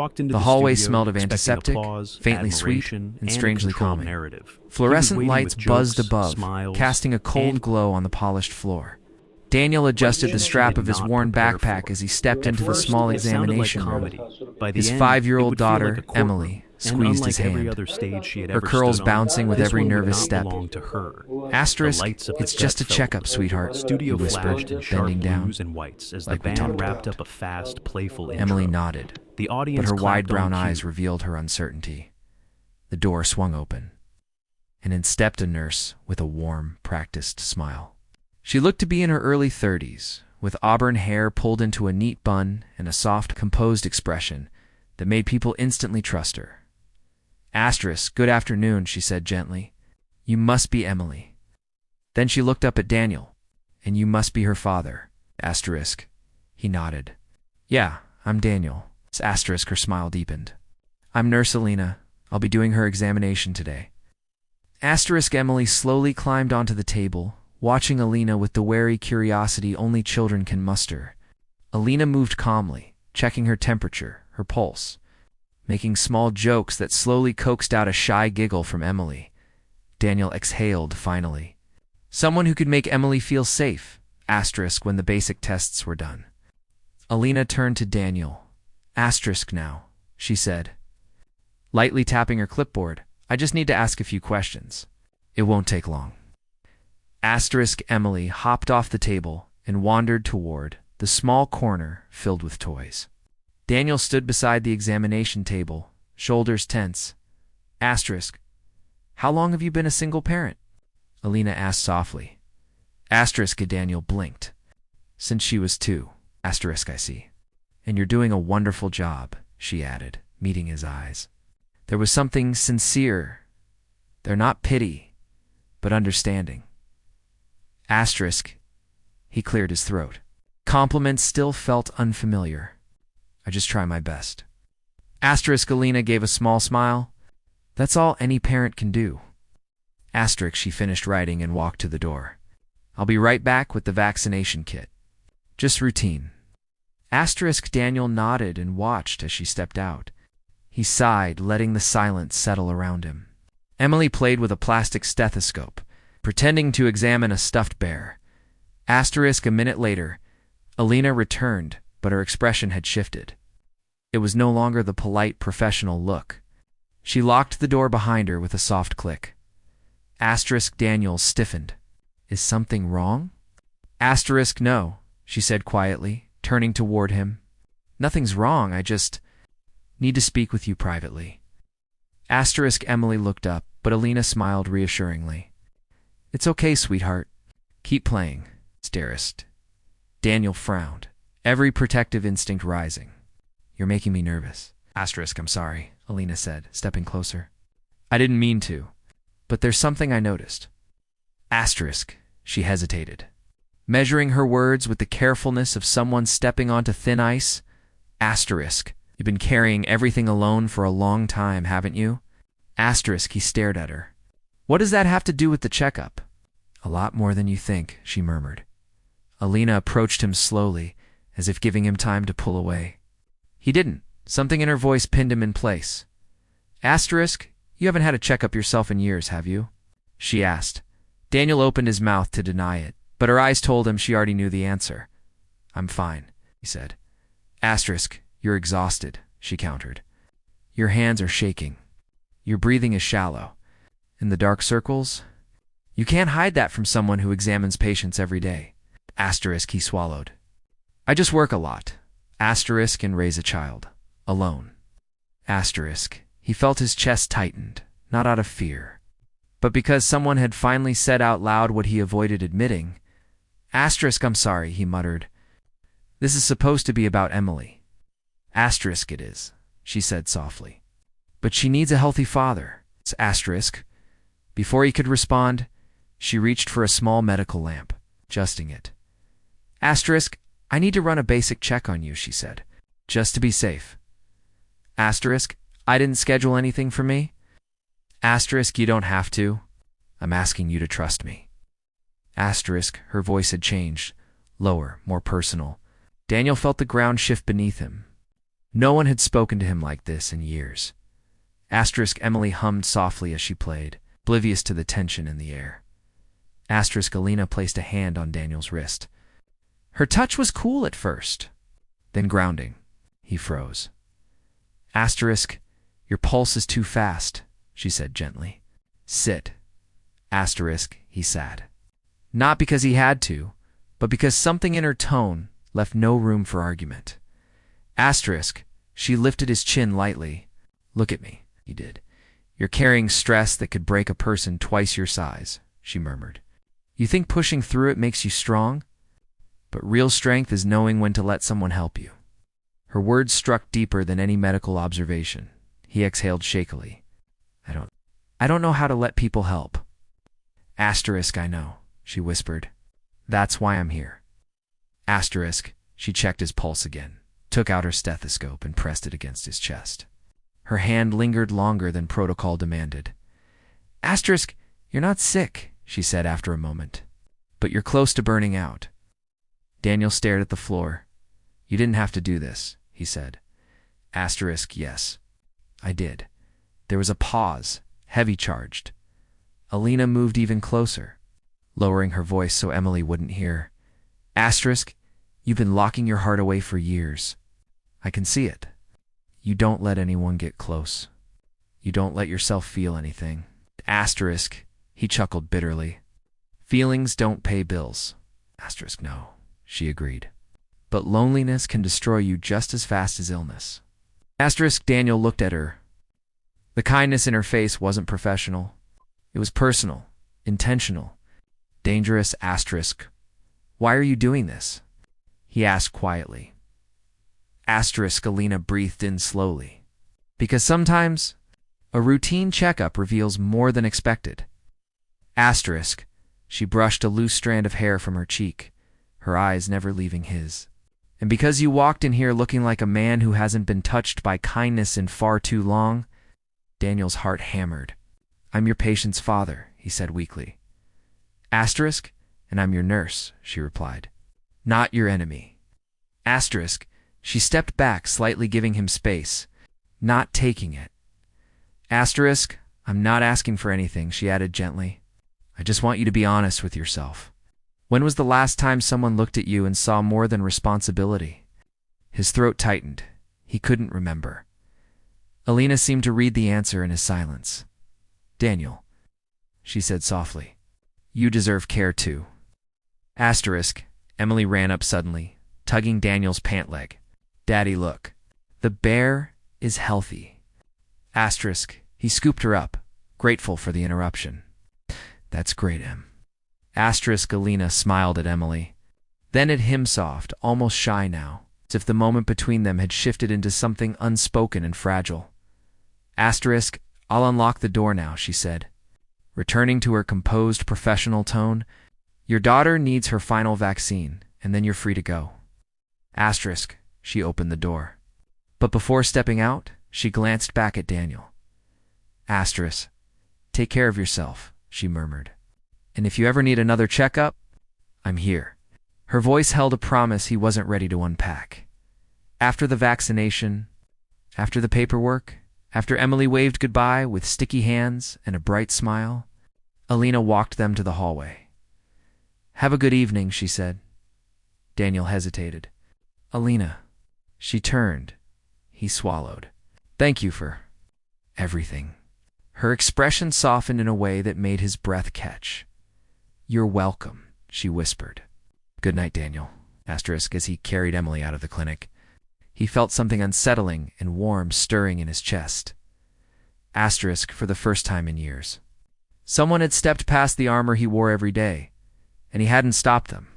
Walked into The the hallway studio, smelled of expecting antiseptic, applause, faintly sweet, admiration, and a strangely controlled calming. narrative. He was Fluorescent waiting lights with buzzed jokes, above, smiles, casting a cold and glow on the polished floor. Daniel adjusted the questions she strap did of his not worn prepare backpack for. as he stepped into the First, small it sounded like examination room. comedy. By the His end, 5-year-old it would feel like daughter, a courtroom, Emily, and squeezed unlike his every hand. other stage she had Her ever curls stood on, bouncing with this every one would nervous not step. belong to her. Asterisk, The lights of the it's set just a fell. checkup, sweetheart, he Studio whispered, flashed in sharp bending down. blues and whites as the Like we band talked wrapped about. up a fast, playful intro. Emily nodded, The but audience her wide clapped on brown eyes cue. revealed her uncertainty. The door swung open, and in stepped a nurse with a warm, practiced smile. She looked to be in her early 30s, with auburn hair pulled into a neat bun and a soft, composed expression that made people instantly trust her. Asterisk, good afternoon, she said gently. You must be Emily. Then she looked up at Daniel. And you must be her father. Asterisk. He nodded. Yeah, I'm Daniel. Asterisk, her smile deepened. I'm Nurse Alina. I'll be doing her examination today. Asterisk, Emily slowly climbed onto the table, watching Alina with the wary curiosity only children can muster. Alina moved calmly, checking her temperature, her pulse, making small jokes that slowly coaxed out a shy giggle from Emily. Daniel exhaled finally. Someone who could make Emily feel safe, asterisk, when the basic tests were done. Alina turned to Daniel. Asterisk now, she said, lightly tapping her clipboard. I just need to ask a few questions. It won't take long. Asterisk, Emily hopped off the table and wandered toward the small corner filled with toys. Daniel stood beside the examination table, shoulders tense. Asterisk, how long have you been a single parent? Alina asked softly. Asterisk, Daniel blinked. Since she was 2. Asterisk, I see. And you're doing a wonderful job, she added, meeting his eyes. There was something sincere. They're not pity, but understanding. Asterisk, he cleared his throat. Compliments still felt unfamiliar. I just try my best. Asterisk, Alina gave a small smile. That's all any parent can do. Asterisk, she finished writing and walked to the door. I'll be right back with the vaccination kit. Just routine. Asterisk, Daniel nodded and watched as she stepped out. He sighed, letting the silence settle around him. Emily played with a plastic stethoscope, pretending to examine a stuffed bear. Asterisk, a minute later, Alina returned, but her expression had shifted. It was no longer the polite, professional look. She locked the door behind her with a soft click. Asterisk, Daniel stiffened. Is something wrong? Asterisk, no, she said quietly, turning toward him. Nothing's wrong, I just need to speak with you privately. Asterisk, Emily looked up, but Alina smiled reassuringly. It's okay, sweetheart. Keep playing, dearest. Daniel frowned, every protective instinct rising. You're making me nervous. Asterisk, I'm sorry, Alina said, stepping closer. I didn't mean to, but there's something I noticed. Asterisk, she hesitated, measuring her words with the carefulness of someone stepping onto thin ice. Asterisk, you've been carrying everything alone for a long time, haven't you? Asterisk, he stared at her. What does that have to do with the checkup? A lot more than you think, she murmured. Alina approached him slowly, as if giving him time to pull away. He didn't. Something in her voice pinned him in place. Asterisk, you haven't had a checkup yourself in years, have you? She asked. Daniel opened his mouth to deny it, but her eyes told him she already knew the answer. I'm fine, he said. Asterisk, you're exhausted, she countered. Your hands are shaking. Your breathing is shallow. In the dark circles? You can't hide that from someone who examines patients every day. Asterisk, he swallowed. I just work a lot. Asterisk, and raise a child. Alone. Asterisk, he felt his chest tightened, not out of fear, but because someone had finally said out loud what he avoided admitting. Asterisk, I'm sorry, he muttered. This is supposed to be about Emily. Asterisk, it is, she said softly. But she needs a healthy father. Asterisk. Before he could respond, she reached for a small medical lamp, adjusting it. Asterisk, I need to run a basic check on you, she said, just to be safe. Asterisk, I didn't schedule anything for me. Asterisk, you don't have to. I'm asking you to trust me. Asterisk, her voice had changed, lower, more personal. Daniel felt the ground shift beneath him. No one had spoken to him like this in years. Emily hummed softly as she played, oblivious to the tension in the air. Alina placed a hand on Daniel's wrist. Her touch was cool at first, then grounding. He froze. Your pulse is too fast, she said gently. Sit. He sat. Not because he had to, but because something in her tone left no room for argument. She lifted his chin lightly. Look at me, he did. You're carrying stress that could break a person twice your size, she murmured. You think pushing through it makes you strong? But real strength is knowing when to let someone help you. Her words struck deeper than any medical observation. He exhaled shakily. I don't know how to let people help. I know, she whispered. That's why I'm here. She checked his pulse again, took out her stethoscope and pressed it against his chest. Her hand lingered longer than protocol demanded. You're not sick, she said after a moment, but you're close to burning out. Daniel stared at the floor. You didn't have to do this, he said. Yes, I did. There was a pause, heavy charged. Alina moved even closer, lowering her voice so Emily wouldn't hear. You've been locking your heart away for years. I can see it. You don't let anyone get close. You don't let yourself feel anything. He chuckled bitterly. Feelings don't pay bills. No, she agreed. But loneliness can destroy you just as fast as illness. Daniel looked at her. The kindness in her face wasn't professional. It was personal, intentional, dangerous. Why are you doing this? He asked quietly. Alina breathed in slowly. Because sometimes a routine checkup reveals more than expected. She brushed a loose strand of hair from her cheek, her eyes never leaving his. And because you walked in here looking like a man who hasn't been touched by kindness in far too long. Daniel's heart hammered. I'm your patient's father, he said weakly. And I'm your nurse, she replied. Not your enemy. She stepped back, slightly giving him space, not taking it. I'm not asking for anything, she added gently. I just want you to be honest with yourself. When was the last time someone looked at you and saw more than responsibility? His throat tightened. He couldn't remember. Alina seemed to read the answer in his silence. Daniel, she said softly, you deserve care too. Emily ran up suddenly, tugging Daniel's pant leg. Daddy, look. The bear is healthy. He scooped her up, grateful for the interruption. That's great, Em. Alina smiled at Emily, then at him soft, almost shy now, as if the moment between them had shifted into something unspoken and fragile. I'll unlock the door now, she said, returning to her composed professional tone. Your daughter needs her final vaccine, and then you're free to go. She opened the door. But before stepping out, she glanced back at Daniel. Take care of yourself, she murmured. And if you ever need another checkup, I'm here. Her voice held a promise he wasn't ready to unpack. After the vaccination, after the paperwork, after Emily waved goodbye with sticky hands and a bright smile, Alina walked them to the hallway. Have a good evening, she said. Daniel hesitated. Alina. She turned. He swallowed. Thank you for everything. Her expression softened in a way that made his breath catch. You're welcome, she whispered. Good night, Daniel, as he carried Emily out of the clinic. He felt something unsettling and warm stirring in his chest. For the first time in years. Someone had stepped past the armor he wore every day, and he hadn't stopped them.